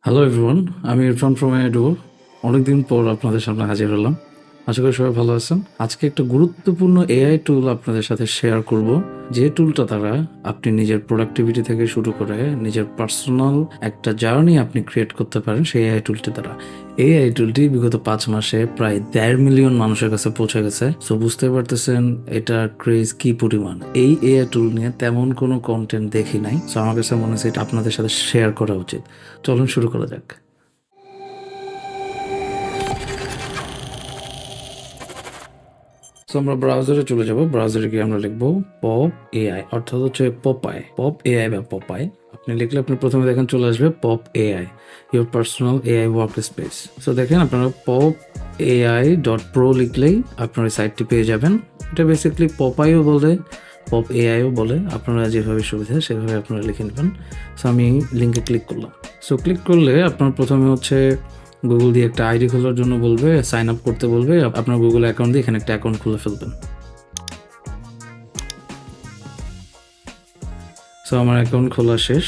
Hello everyone, আমি Irfan from aiduo। অনেকদিন পর আপনাদের সামনে হাজির হলাম। আশা করি সবাই ভালো আছেন। আজকে একটা গুরুত্বপূর্ণ এআই টুল আপনাদের সাথে শেয়ার করব, যে টুলটা দ্বারা আপনি নিজের প্রোডাক্টিভিটি থেকে শুরু করে নিজের পার্সোনাল একটা জার্নি আপনি ক্রিয়েট করতে পারেন সেই এআই টুলটি দ্বারা। এই এআই টুলটি বিগত 5 মাসে প্রায় 1.5 মিলিয়ন মানুষের কাছে পৌঁছে গেছে। সো বুঝতে পারতেছেন এটার ক্রেজ কি পরিমাণ। এই এআই টুল নিয়ে তেমন কোনো কন্টেন্ট দেখি নাই, সো আমার কাছে মনে হচ্ছে এটা আপনাদের সাথে শেয়ার করা উচিত। চলুন শুরু করা যাক। সো আমরা ব্রাউজারে চলে যাব। ব্রাউজারে গিয়ে আমরা লিখবো পপ এআই, অর্থাৎ হচ্ছে পপাই, পপ এআই বা পপাই। আপনি লিখলে আপনি প্রথমে দেখেন চলে আসবে pop AI, your personal AI work space. So দেখেন আপনারা পপ AI.pro লিখলেই আপনার এই সাইটটি পেয়ে যাবেন। এটা বেসিক্যালি পপাইও বলে, পপ এআইও বলে, আপনারা যেভাবে সুবিধা সেভাবে আপনারা লিখে নেবেন। সো আমি লিঙ্কে ক্লিক করলাম। সো ক্লিক করলে আপনার প্রথমে হচ্ছে গুগল দিয়ে একটা আইডি খোলার জন্য বলবে, সাইন আপ করতে বলবে। আপনার গুগল অ্যাকাউন্ট দিয়ে এখানে একটা অ্যাকাউন্ট খুলে ফেলবেন। সো আমার অ্যাকাউন্ট খোলা শেষ।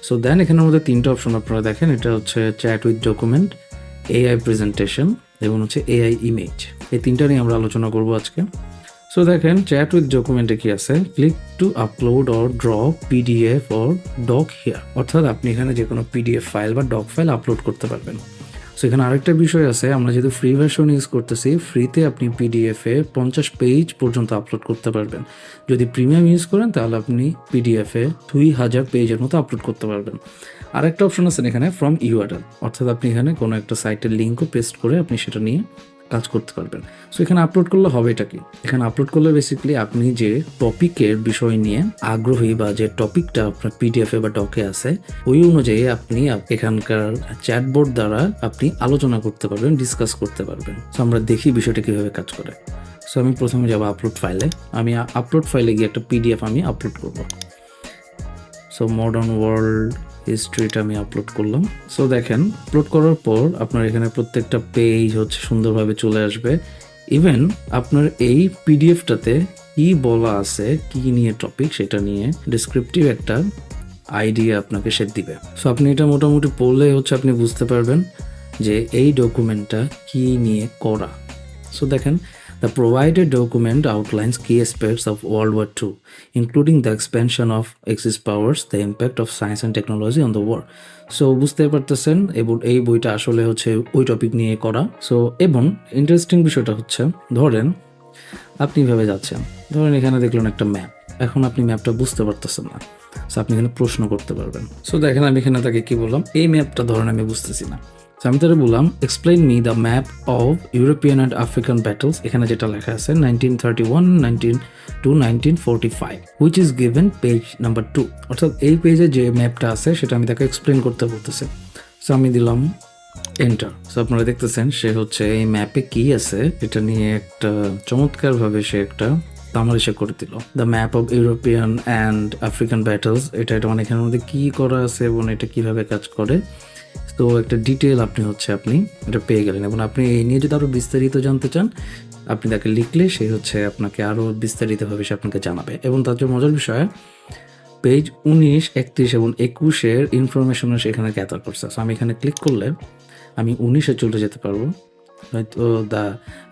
সো দেন এখানের মধ্যে 3টা অপশন আপনারা দেখেন। এটা হচ্ছে chat with document, AI presentation এবং হচ্ছে এআই ইমেজ। এই 3টা নিয়ে আমরা আলোচনা করব আজকে। সো দেখেন চ্যাট উইথ ডকুমেন্টে কি আছে, click to upload or drag PDF or doc here, অর্থাৎ আপনি এখানে যে কোনো পিডিএফ ফাইল বা ডক ফাইল আপলোড করতে পারবেন। সো এখানে আরেকটা বিষয় আছে, আমরা যেহেতু ফ্রি ভার্সন ইউজ করতেছি, ফ্রিতে আপনি পিডিএফে 50 পেজ পর্যন্ত আপলোড করতে পারবেন। যদি প্রিমিয়াম ইউজ করেন তাহলে আপনি পিডিএফে 2000 পেজের মতো আপলোড করতে পারবেন। আরেকটা অপশন আছে এখানে ফ্রম ইউআরএল, অর্থাৎ আপনি এখানে কোনো একটা সাইটের লিঙ্কও পেস্ট করে আপনি সেটা নিয়ে কাজ করতে পারবেন। সো এখানে আপলোড করলে হবে এটা কি, এখানে আপলোড করলে বেসিক্যালি আপনি যে টপিকের বিষয় নিয়ে আগ্রহী বা যে টপিকটা আপনার পিডিএফে বা ডকে আছে ওই অনুযায়ী আপনি এখানকার চ্যাটবোর্ড দ্বারা আপনি আলোচনা করতে পারবেন, ডিসকাস করতে পারবেন। সো আমরা দেখি বিষয়টা কিভাবে কাজ করে। সো আমি প্রথমে যাব আপলোড ফাইলে। আমি আপলোড ফাইলে গিয়ে একটা পিডিএফ আমি আপলোড করব। সো মডার্ন ওয়ার্ল্ড হিস্ট্রিটা আমি আপলোড করলাম। সো দেখেন আপলোড করার পর আপনার এখানে প্রত্যেকটা পেজ হচ্ছে সুন্দরভাবে চলে আসবে। ইভেন আপনার এই পিডিএফটাতে কি বলা আছে, কি নিয়ে টপিক, সেটা নিয়ে ডিসক্রিপটিভ একটা আইডিয়া আপনাকে সে দিবে। সো আপনি এটা মোটামুটি পড়লে হচ্ছে আপনি বুঝতে পারবেন যে এই ডকুমেন্টটা কি নিয়ে করা। সো দেখেন the provided document outlines key aspects of World War II, including the expansion of Axis powers, the impact of science and technology on the war. So বুঝতে পারতেছেন এবং এই বইটা আসলে হচ্ছে ওই টপিক নিয়ে করা। সো এবং ইন্টারেস্টিং বিষয়টা হচ্ছে, ধরেন আপনি ভেবে যাচ্ছেন, ধরেন এখানে দেখলেন একটা ম্যাপ, এখন আপনি ম্যাপটা বুঝতে পারতেছেন না। সো আপনি এখানে প্রশ্ন করতে পারবেন। সো দেখেন আমি এখানে তাকে কি বললাম, এই ম্যাপটা ধরেন আমি বুঝতেছি না। আমি তারা বললাম explain me the map of European and African battles, এখানে যেটা লেখা আছে 1931 to 1945 which is given page number 2, অর্থাৎ এই পেজে যে ম্যাপটা আছে সেটা আমি তাকে এক্সপ্লেন করতে বলতেছি। সো আমি দিলাম এন্টার। সো আপনারা দেখতেছেন সে হচ্ছে এই ম্যাপে কি আছে এটা নিয়ে একটা চমৎকারভাবে সে একটা তামারিশা করে দিল। The map of European and African battles, এটা মানে এখানের মধ্যে কি করা আছে এবং এটা কিভাবে কাজ করে, তো একটা ডিটেল আপনি এটা পেয়ে গেলেন। এবং আপনি এই নিয়ে যদি আরও বিস্তারিত জানতে চান আপনি তাকে লিখলে সে হচ্ছে আপনাকে আরও বিস্তারিতভাবে সে আপনাকে জানাবে। এবং তার যে মজার বিষয়, পেজ 19, 31 এবং 21-এর ইনফরমেশনও সেখানে গ্যাদার করছে। সো আমি এখানে ক্লিক করলে আমি 19-এ চলে যেতে পারবো। হয়তো দ্য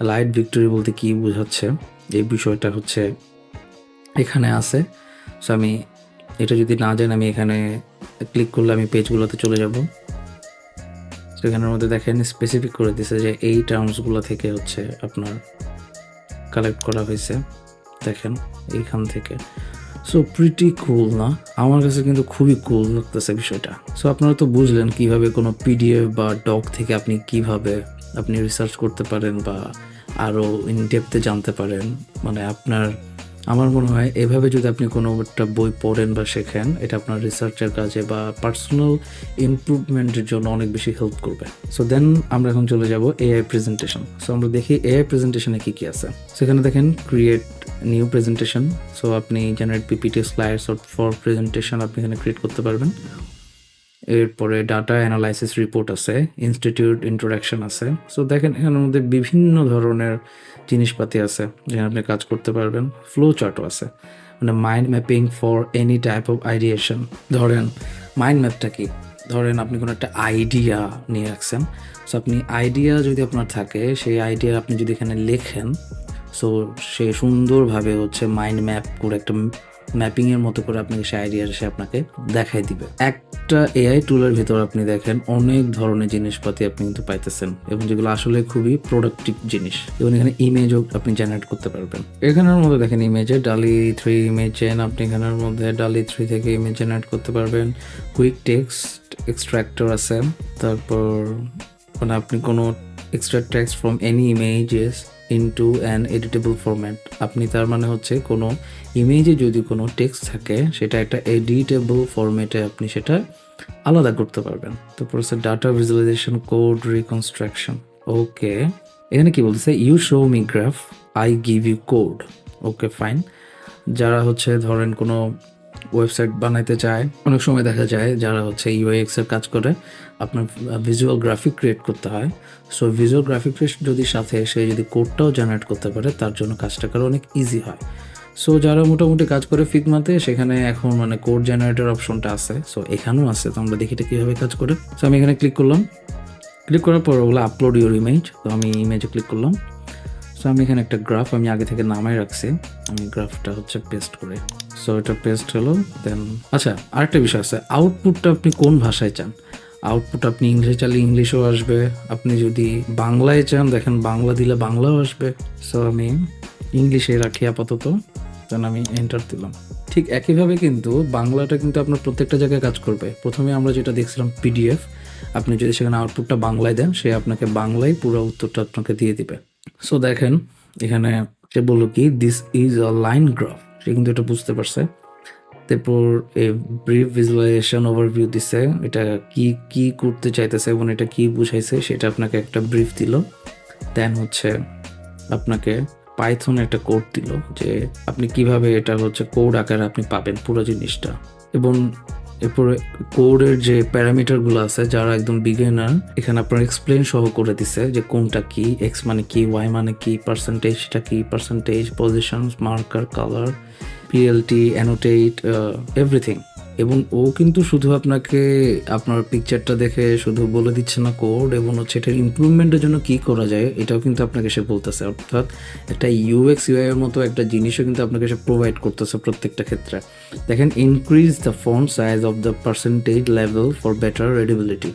লাইট ভিক্টোরি বলতে কী বোঝাচ্ছে এই বিষয়টা হচ্ছে এখানে আছে। সো আমি এটা যদি না জানি আমি এখানে ক্লিক করলে আমি পেজগুলোতে চলে যাব। সেখানের মধ্যে দেখেন স্পেসিফিক করে দিছে যে এই টার্মসগুলো থেকে হচ্ছে আপনার কালেক্ট করা হয়েছে, দেখেন এইখান থেকে। সো প্রিটি কুল না, আমার কাছে কিন্তু খুবই কুল লাগতেছে বিষয়টা। সো আপনারা তো বুঝলেন কিভাবে কোনো পিডিএফ বা ডক থেকে আপনি কিভাবে আপনি রিসার্চ করতে পারেন বা আরও ইনডেপথে জানতে পারেন। মানে আমার মনে হয় এভাবে যদি আপনি কোনো একটা বই পড়েন বা শেখেন, এটা আপনার রিসার্চের কাজে বা পার্সোনাল ইমপ্রুভমেন্টের জন্য অনেক বেশি হেল্প করবে। সো দেন আমরা এখন চলে যাব এআই প্রেজেন্টেশন। সো আমরা দেখি এআই প্রেজেন্টেশনে কী কী আছে। সেখানে দেখেন ক্রিয়েট নিউ প্রেজেন্টেশন। সো আপনি generate PPT slides for presentation আপনি এখানে ক্রিয়েট করতে পারবেন। এরপরে ডাটা অ্যানালাইসিস রিপোর্ট আছে, ইনস্টিটিউট ইন্ট্রোডাকশন আছে। সো দেখেন এখানের মধ্যে বিভিন্ন ধরনের জিনিসপাতি আছে যেখানে আপনি কাজ করতে পারবেন। ফ্লো চার্টও আছে, মানে mind mapping for any type of ideation. ধরেন মাইন্ড ম্যাপটা কি, ধরেন আপনি কোনো একটা আইডিয়া নিয়ে রাখছেন, সো আপনি আইডিয়া যদি আপনার থাকে, সেই আইডিয়া আপনি যদি এখানে লেখেন, সো সে সুন্দরভাবে হচ্ছে মাইন্ড ম্যাপ করে একটা ম্যাপিংয়ের মতো করে আপনাকে সেই আইডিয়াটা সে আপনাকে দেখাই দিবে। একটা এআই টুলের ভিতর আপনি দেখেন অনেক ধরনের জিনিসপাতি আপনি কিন্তু পাইতেছেন, এবং যেগুলো আসলে খুবই প্রোডাক্টিভ জিনিস। এবং এখানে ইমেজও আপনি জেনারেট করতে পারবেন। এখানের মধ্যে দেখেন ইমেজে ডালি 3 ইমেজ জেন, আপনি এখানের মধ্যে ডালি 3 থেকে ইমেজ জেনারেট করতে পারবেন। কুইক টেক্সট এক্সট্রাক্টর আছে, তারপর মানে আপনি কোনো extract text from any images into an editable format. আপনি তার মানে হচ্ছে কোনো ইমেজে যদি কোনো টেক্সট থাকে, সেটা একটা এডিটেবল ফরম্যাটে আপনি সেটা আলাদা করতে পারবেন। তারপর হচ্ছে data visualization, code reconstruction. Okay, এখানে কি বলতেছে, you show me graph, I give you code. Okay fine. যারা হচ্ছে ধরেন কোনো ওয়েবসাইট বানাইতে চায়, অনেক সময় দেখা যায় যারা হচ্ছে ইউএক্স এর কাজ করে, আপনার ভিজুয়াল গ্রাফিক ক্রিয়েট করতে হয়। সো ভিজুয়াল গ্রাফিক যদি সাথে সে যদি কোডটাও জেনারেট করতে পারে, তার জন্য কাজটা করা অনেক ইজি হয়। সো যারা মোটামুটি কাজ করে ফিগমাতে, সেখানে এখন মানে কোড জেনারেটর অপশনটা আছে, সো এখানেও আছে। তো আমরা দেখি এটা কীভাবে কাজ করে। সো আমি এখানে ক্লিক করলাম, ক্লিক করার পর ওগুলো আপলোড ইউর ইমেজ। তো আমি ইমেজে ক্লিক করলাম। সো আমি এখানে একটা গ্রাফ আমি আগে থেকে নামাই রাখছি, আমি গ্রাফটা হচ্ছে পেস্ট করে, সো এটা পেস্ট হলো। দেন আচ্ছা, আরেকটা বিষয় আছে, আউটপুটটা আপনি কোন ভাষায় চান। আউটপুট আপনি ইংলিশে চাইলে ইংলিশও আসবে, আপনি যদি বাংলায় চান, দেখেন বাংলা দিলে বাংলাও আসবে। সো আমি ইংলিশে রাখি আপাতত, দেন আমি এন্টার দিলাম। ঠিক একইভাবে কিন্তু বাংলাটা কিন্তু আপনার প্রত্যেকটা জায়গায় কাজ করবে। প্রথমে আমরা যেটা দেখছিলাম পিডিএফ, আপনি যদি সেখানে আউটপুটটা বাংলায় দেন, সে আপনাকে বাংলায় পুরো উত্তরটা আপনাকে দিয়ে দিবে। সো দেখেন এখানে সে বললো কি, this is a line graph, সে কিন্তু এটা বুঝতে পারছে। তারপর এই ব্রিফ ভিজুয়ালাইজেশন ওভারভিউ দিছে, এটা কি কি করতে চাইতেছে এবং এটা কি বুঝাইছে সেটা আপনাকে একটা ব্রিফ দিল। দেন হচ্ছে আপনাকে পাইথন একটা কোড দিল, যে আপনি কিভাবে এটা হচ্ছে কোড আকারে আপনি পাবেন পুরো জিনিসটা। এবং এরপরে কোডের যে প্যারামিটারগুলো আছে, যারা একদম বিগিনার, এখানে আপনার এক্সপ্লেন সহ করে দিছে যে কোনটা কি, এক্স মানে কি, ওয়াই মানে কি, পার্সেন্টেজটা কি, percentage, position, marker, colour, PLT, annotate, everything. এবং ও কিন্তু শুধু আপনাকে আপনার পিকচারটা দেখে শুধু বলে দিচ্ছে না কোড, এবং হচ্ছে এটার ইমপ্রুভমেন্টের জন্য কি করা যায় এটাও কিন্তু আপনাকে সে বলতেছে। অর্থাৎ একটা ইউএক্স ইউআই এর মতো একটা জিনিসও কিন্তু আপনাকে সে প্রোভাইড করতেছে প্রত্যেকটা ক্ষেত্রে। দেখেন, increase the font size of the percentage level for better readability.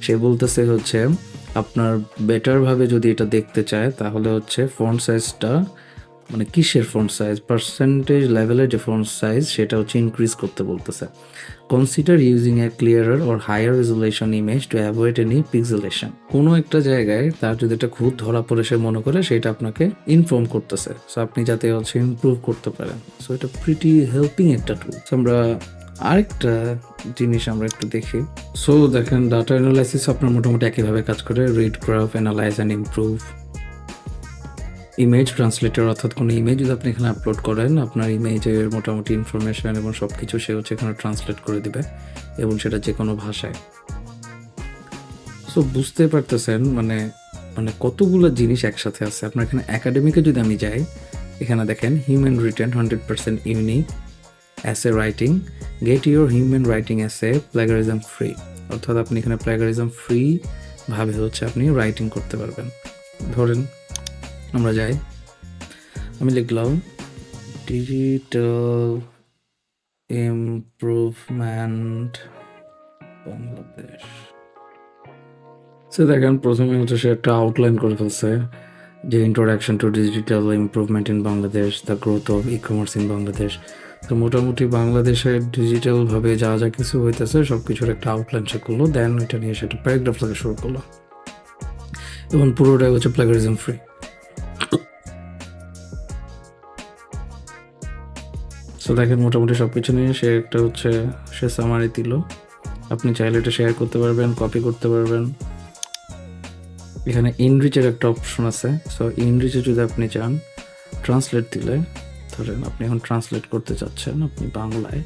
সে বলতেছে হচ্ছে আপনার বেটারভাবে যদি এটা দেখতে চায়, তাহলে হচ্ছে ফন্ট সাইজটা, মানে কিসের ফন্ট সাইজ, পার্সেন্টেজ লেভেলের যে ফন্ট সাইজ, সেটা হচ্ছে ইনক্রিজ করতে বলতেছে। Consider using a clearer or higher resolution image to avoid any pixelation. কোনো একটা জায়গায় তার যদি একটা খুঁত ধরা পড়ে সে মনে করে, সেটা আপনাকে ইনফর্ম করতেছে, সো আপনি যাতে হচ্ছে ইমপ্রুভ করতে পারেন। সো এটা প্রিটি হেল্পিং একটা টুল। আমরা আরেকটা জিনিস আমরা একটু দেখি। সো দেখেন, ডাটা অ্যানালাইসিস আপনার মোটামুটি একইভাবে কাজ করে, read, graph, analyse and improve. Image translator, অর্থাৎ কোনো ইমেজ যদি আপনি এখানে আপলোড করেন, আপনার ইমেজের মোটামুটি ইনফরমেশন এবং সব কিছু সে হচ্ছে এখানে ট্রান্সলেট করে দিবে, এবং সেটা যে কোনো ভাষায়। সো বুঝতে পারতেছেন মানে মানে কতগুলো জিনিস একসাথে আছে। আপনার এখানে একাডেমিকে যদি আমি যাই, এখানে দেখেন human written 100% unique, as writing, get your human writing as plagiarism free. অর্থাৎ আপনি এখানে প্ল্যাগারিজম ফ্রি ভাবে হচ্ছে আপনি রাইটিং করতে পারবেন। ধরেন আমরা যাই, আমি লিখলাম ডিজিটাল ইমপ্রুভমেন্ট বাংলাদেশ। সে দেখেন প্রথমে হচ্ছে সে একটা আউটলাইন করে ফেলছে, যে introduction to digital improvement in Bangladesh, the growth of e commerce in Bangladesh. তো মোটামুটি বাংলাদেশের ডিজিটালভাবে যা যা কিছু হইতেছে সব কিছুর একটা আউটলাইন সে করলো। দেন ওইটা নিয়ে সেটা প্যারাগ্রাফ লেখা শুরু করলো, এবং পুরোটাই হচ্ছে প্ল্যাগারিজম ফ্রি। সো দেখেন মোটামুটি সব কিছু নিয়ে সে একটা হচ্ছে সে সামারি দিল। আপনি চাইলে এটা শেয়ার করতে পারবেন, কপি করতে পারবেন। এখানে ইনরিচের একটা অপশন আছে। সো ইনরিচে যদি আপনি চান, ট্রান্সলেট দিলে, ধরেন আপনি এখন ট্রান্সলেট করতে চাচ্ছেন আপনি বাংলায়,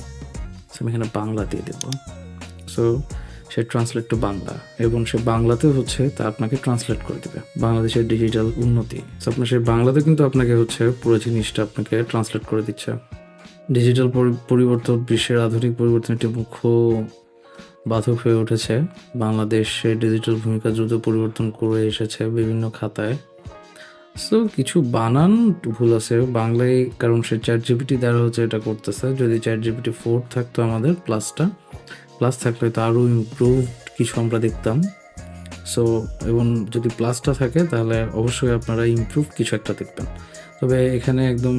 সো আমি এখানে বাংলা দিয়ে দেবো। So say translate to Bangla, এবং সে বাংলাতে হচ্ছে তা আপনাকে ট্রান্সলেট করে দেবে, বাংলাদেশের ডিজিটাল উন্নতি। সো আপনার সেই বাংলাতে কিন্তু আপনাকে হচ্ছে পুরো জিনিসটা আপনাকে ট্রান্সলেট করে দিচ্ছে। ডিজিটাল পরিবর্তন বিশ্বের আধুনিক পরিবর্তন একটি মুখ্য বাধক হয়ে উঠেছে। বাংলাদেশের ডিজিটাল ভূমিকা দ্রুত পরিবর্তন করে এসেছে বিভিন্ন খাতায়। সো কিছু বানান ভুল আছে বাংলায়, কারণ সে ChatGPT দ্বারা হচ্ছে এটা করতেছে। যদি ChatGPT 4 থাকতো আমাদের প্লাস থাকলে তো আরও ইমপ্রুভড কিছু আমরা দেখতাম। সো এবং যদি প্লাসটা থাকে তাহলে অবশ্যই আপনারা ইমপ্রুভ কিছু একটা দেখবেন। তবে এখানে একদম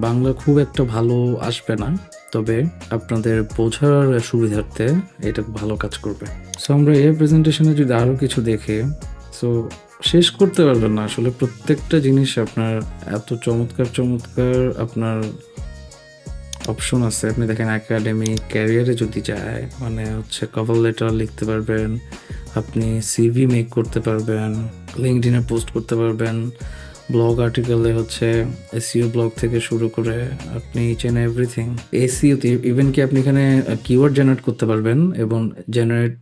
বাংলা খুব একটা ভালো আসবে না, তবে আপনাদের বোঝার সুবিধার্থে এটা ভালো কাজ করবে। সো আমরা এই প্রেজেন্টেশনে যদি আরও কিছু দেখে, সো শেষ করতে পারবেন না আসলে। প্রত্যেকটা জিনিস আপনার এত চমৎকার আপনার অপশন আছে। আপনি দেখেন একাডেমিক ক্যারিয়ারে যদি যায়, মানে হচ্ছে কভার লেটার লিখতে পারবেন, আপনি সিভি মেক করতে পারবেন, লিঙ্কডইনে পোস্ট করতে পারবেন, ব্লগ আর্টিকেলে হচ্ছে এসইও ব্লগ থেকে শুরু করে আপনি ইচ অ্যান্ড এভরিথিং এসইওতে, ইভেন কি আপনি এখানে কিওয়ার্ড জেনারেট করতে পারবেন এবং generate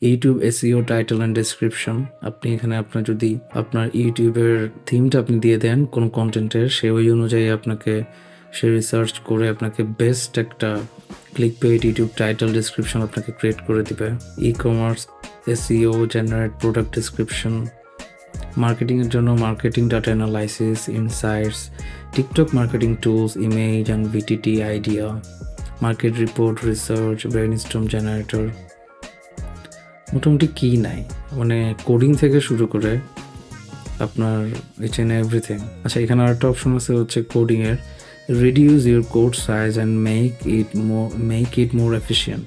YouTube SEO title and description. আপনি এখানে আপনার যদি আপনার ইউটিউবের থিমটা আপনি দিয়ে দেন কোনো কন্টেন্টের, সে ওই অনুযায়ী সে রিসার্চ করে আপনাকে বেস্ট একটা click paid YouTube title description আপনাকে ক্রিয়েট করে দিবে। E commerce SEO, generate product description, মার্কেটিংয়ের জন্য marketing data analysis, insights, TikTok marketing tools, image and VTT idea, market report, research, brainstorm generator. মোটামুটি কি নাই, মানে কোডিং থেকে শুরু করে আপনার ইচ অ্যান্ড এভরিথিং। আচ্ছা, এখানে আরেকটা অপশন আছে হচ্ছে কোডিংয়ের, reduce your code size and make it more efficient.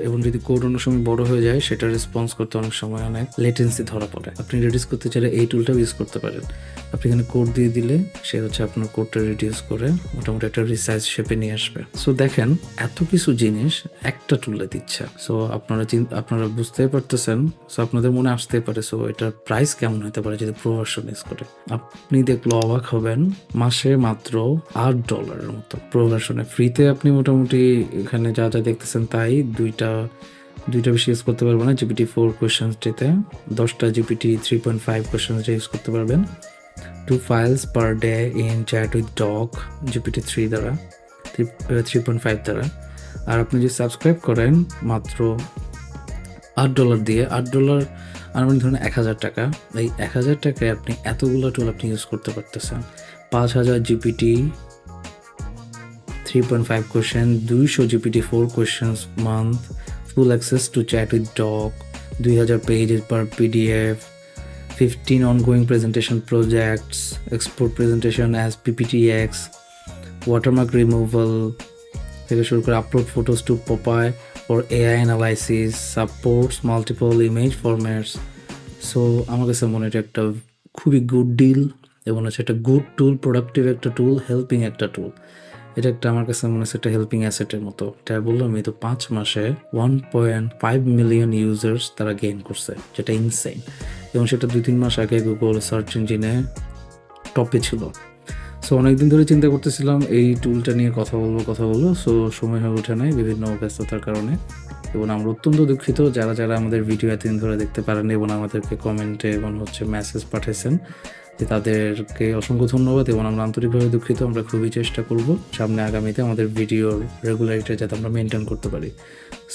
এবং যদি কোড অনেক সময় বড় হয়ে যায়, সেটা রেসপন্স করতে অনেক সময় অনেক লেটেন্সি ধরা পড়ে। আপনি রিডিউস করতে চাইলে এই টুলটাও ইউজ করতে পারেন। আপনি এখানে কোড দিয়ে দিলে সে হচ্ছে আপনার কোডটা রিডিউস করে মোটামুটি একটা রিসাইজ শেপে নিয়ে আসবে। সো দেখেন, এত কিছু জিনিস একটা টুলে দিচ্ছে। সো আপনারা বুঝতেই পারতেছেন। সো আপনাদের মনে আসতেই পারে, সো এটার প্রাইস কেমন হতে পারে যদি প্রো ভার্সন ইউজ করে। আপনি দেখলে অবাক হবেন, মাসে মাত্র $8 মতো প্রো ভার্সনে। ফ্রিতে আপনি মোটামুটি এখানে যা যা দেখতেছেন তাই দুইটা বেশি ইউজ করতে পারবেন না। GPT-4 কোয়েশ্চেনটিতে 10টা GPT 3.5 কোয়েশ্চেন ইউজ করতে পারবেন। 2 files per day in chat with doc GPT-3 দ্বারা, 3.5 দ্বারা। আর আপনি যদি সাবস্ক্রাইব করেন মাত্র $8 দিয়ে, $8 আর মানে ধরুন 1000 টাকা, এই 1000 টাকায় আপনি এতগুলো টুল আপনি ইউজ করতে পারতেছেন। 5000 GPT 3.5 question, 200 GPT-4 questions month, full access to chat with doc, 2000 pages per PDF, 15 ongoing presentation projects, export presentation as PPTX, watermark removal থেকে শুরু করে upload photos to POPAI for AI analysis, supports multiple image formats. So আমার কাছে মনে হয় একটা খুবই good deal এবং হচ্ছে একটা গুড টুল, প্রোডাক্টিভ একটা টুল, হেল্পিং একটা টুল। এটা আমার কাছে মনে হচ্ছে একটা হেল্পিং অ্যাসেটের মতো। এটা বললাম, এই তো 5 মাসে 1.5 মিলিয়ন ইউজার্স তারা গেইন করছে, যেটা ইনসেইন। এবং সেটা 2-3 মাস আগে গুগল সার্চ ইঞ্জিনে টপে ছিল। সো অনেকদিন ধরে চিন্তা করতেছিলাম এই টুলটা নিয়ে কথা বলবো। সো সময় হয়ে ওঠে নাই বিভিন্ন ব্যস্ততার কারণে। এবং আমরা অত্যন্ত দুঃখিত যারা আমাদের ভিডিও এতদিন ধরে দেখতে পারেন এবং আমাদেরকে কমেন্টে এবং মেসেজ পাঠিয়েছেন, যে তাদেরকে অসংখ্য ধন্যবাদ। এবং আমরা আন্তরিকভাবে দুঃখিত। আমরা খুবই চেষ্টা করব সামনে আগামীতে আমাদের ভিডিওর রেগুলারিটি যাতে আমরা মেনটেন করতে পারি।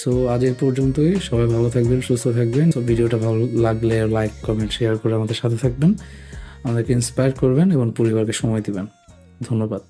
সো আজ এই পর্যন্তই। সবাই ভালো থাকবেন, সুস্থ থাকবেন। সো ভিডিওটা ভালো লাগলে লাইক, কমেন্ট, শেয়ার করে আমাদের সাথে থাকবেন, আমাদেরকে ইন্সপায়ার করবেন এবং পরিবারকে সময় দিবেন। ধন্যবাদ।